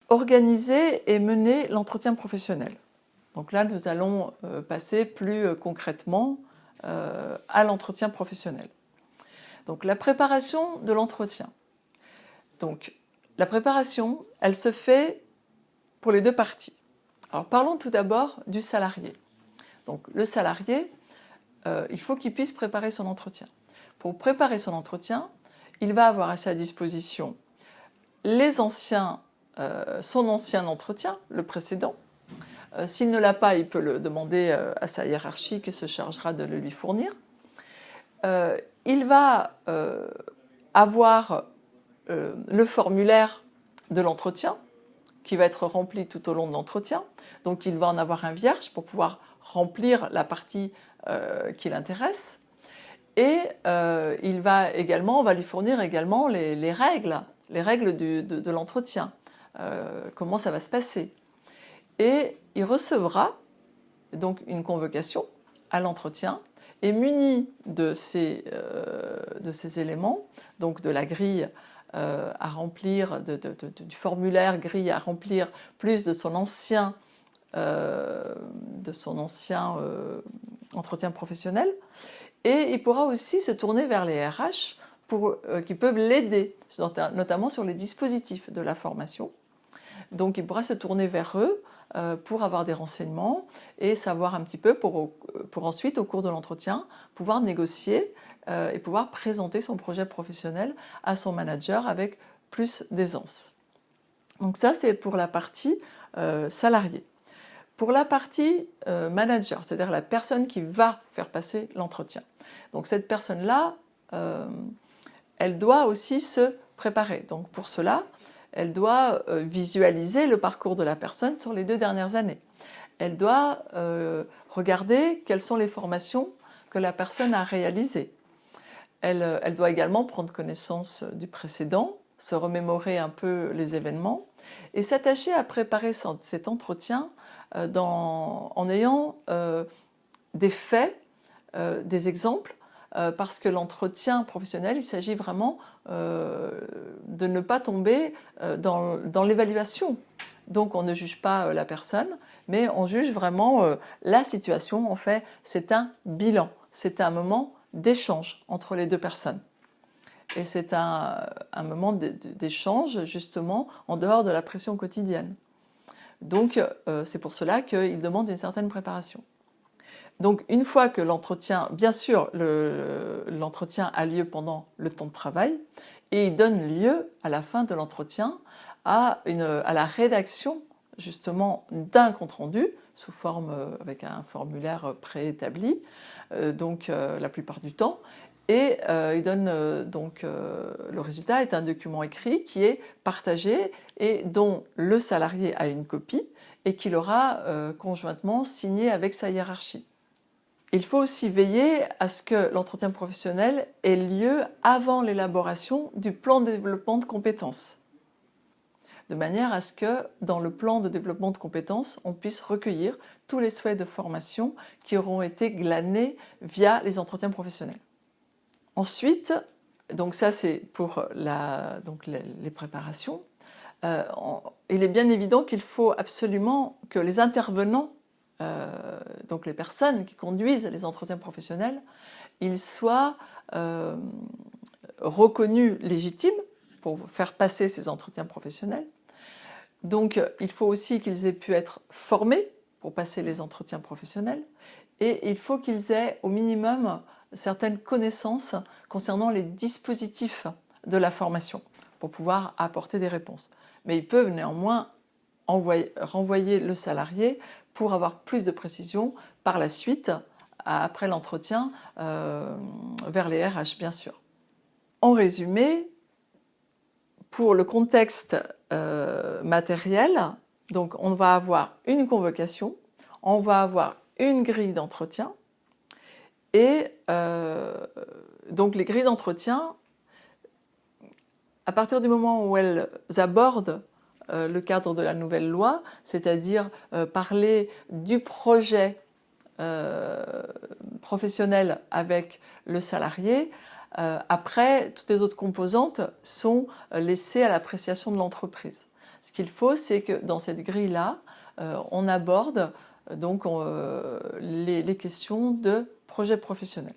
organiser et mener l'entretien professionnel. Donc là, nous allons passer plus concrètement à l'entretien professionnel. Donc la préparation de l'entretien. Donc la préparation, elle se fait pour les deux parties. Alors parlons tout d'abord du salarié. Donc le salarié, il faut qu'il puisse préparer son entretien. Pour préparer son entretien, il va avoir à sa disposition son ancien entretien, le précédent. S'il ne l'a pas, il peut le demander à sa hiérarchie qui se chargera de le lui fournir. Il va avoir le formulaire de l'entretien qui va être rempli tout au long de l'entretien. Donc il va en avoir un vierge pour pouvoir remplir la partie qui l'intéresse. Et on va lui fournir également les règles de l'entretien, comment ça va se passer. Et il recevra donc une convocation à l'entretien et muni de ces éléments, donc de la grille à remplir, du formulaire grille à remplir, plus de son ancien entretien professionnel. Et il pourra aussi se tourner vers les RH qui peuvent l'aider, notamment sur les dispositifs de la formation. Donc il pourra se tourner vers eux pour avoir des renseignements et savoir un petit peu pour ensuite, au cours de l'entretien, pouvoir négocier et pouvoir présenter son projet professionnel à son manager avec plus d'aisance. Donc ça, c'est pour la partie salarié. Pour la partie manager, c'est-à-dire la personne qui va faire passer l'entretien. Donc cette personne-là, elle doit aussi se préparer. Donc pour cela, elle doit visualiser le parcours de la personne sur les 2 dernières années. Elle doit regarder quelles sont les formations que la personne a réalisées. Elle doit également prendre connaissance du précédent, se remémorer un peu les événements et s'attacher à préparer cet entretien en ayant des faits, des exemples, parce que l'entretien professionnel, il s'agit vraiment de ne pas tomber dans l'évaluation. Donc on ne juge pas la personne, mais on juge vraiment la situation. En fait, c'est un bilan, c'est un moment d'échange entre les deux personnes. Et c'est un moment d'échange justement en dehors de la pression quotidienne. Donc c'est pour cela qu'il demande une certaine préparation. Donc une fois que l'entretien, bien sûr l'entretien a lieu pendant le temps de travail et il donne lieu à la fin de l'entretien à la rédaction justement d'un compte-rendu sous forme avec un formulaire préétabli, la plupart du temps. Et il donne donc le résultat est un document écrit qui est partagé et dont le salarié a une copie et qu'il aura conjointement signé avec sa hiérarchie. Il faut aussi veiller à ce que l'entretien professionnel ait lieu avant l'élaboration du plan de développement de compétences, de manière à ce que dans le plan de développement de compétences, on puisse recueillir tous les souhaits de formation qui auront été glanés via les entretiens professionnels. Ensuite, donc ça c'est pour les préparations, il est bien évident qu'il faut absolument que les intervenants, donc les personnes qui conduisent les entretiens professionnels, ils soient reconnus légitimes pour faire passer ces entretiens professionnels. Donc il faut aussi qu'ils aient pu être formés pour passer les entretiens professionnels et il faut qu'ils aient au minimum certaines connaissances concernant les dispositifs de la formation pour pouvoir apporter des réponses. Mais ils peuvent néanmoins renvoyer le salarié pour avoir plus de précision par la suite, après l'entretien, vers les RH bien sûr. En résumé, pour le contexte matériel, donc on va avoir une convocation, on va avoir une grille d'entretien et donc les grilles d'entretien, à partir du moment où elles abordent le cadre de la nouvelle loi, c'est-à-dire parler du projet professionnel avec le salarié, après, toutes les autres composantes sont laissées à l'appréciation de l'entreprise. Ce qu'il faut, c'est que dans cette grille-là, on aborde donc les questions de projet professionnel.